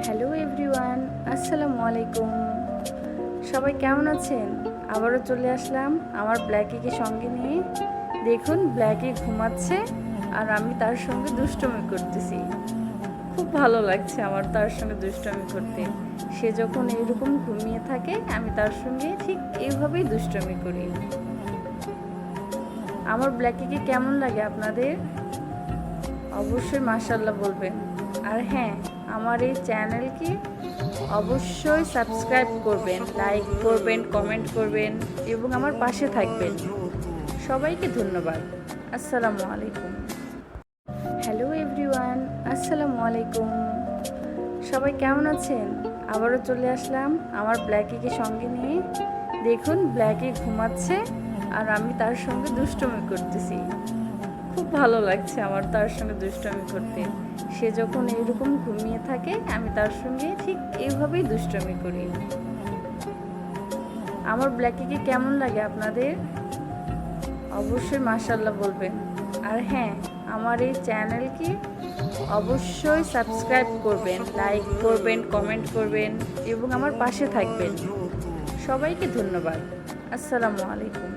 Hello everyone, আসসালামু আলাইকুম। সবাই কেমন আছেন? আবারও চলে আসলাম আমার ব্ল্যাকিকে সঙ্গে নিয়ে। দেখুন, ব্ল্যাকি ঘুমাচ্ছে আর আমি তার সঙ্গে দুষ্টুমি করতেছি। খুব ভালো লাগছে আমার তার সঙ্গে দুষ্টুমি করতে। সে যখন এইরকম ঘুমিয়ে থাকে, আমি তার সঙ্গে ঠিক এইভাবেই দুষ্টুমি করি। আমার ব্ল্যাকিকে কেমন লাগে আপনাদের? অবশ্যই মাশাআল্লাহ বলবেন। আর হ্যাঁ, আমার এই চ্যানেলকে অবশ্যই সাবস্ক্রাইব করবেন, লাইক করবেন, কমেন্ট করবেন এবং আমার পাশে থাকবেন। সবাইকে ধন্যবাদ। আসসালামু আলাইকুম। হ্যালো এভরিওয়ান, আসসালামু আলাইকুম। সবাই কেমন আছেন? আবারও চলে আসলাম আমার ব্ল্যাকিকে সঙ্গে নিয়ে। দেখুন, ব্ল্যাকি ঘুমাচ্ছে আর আমি তার সঙ্গে দুষ্টুমি করতেছি। খুব ভালো লাগছে আমার তার সঙ্গে দুষ্টুমি করতে। সে যখন এইরকম ঘুমিয়ে থাকে, আমি তার সঙ্গে ঠিক এইভাবেই দুষ্টুমি করি। আমার ব্ল্যাকিকে কেমন লাগে আপনাদের? অবশ্যই মাশাআল্লাহ বলবেন। আর হ্যাঁ, আমার এই চ্যানেলকে অবশ্যই সাবস্ক্রাইব করবেন, লাইক করবেন, কমেন্ট করবেন এবং আমার পাশে থাকবেন। সবাইকে ধন্যবাদ। আসসালামু আলাইকুম।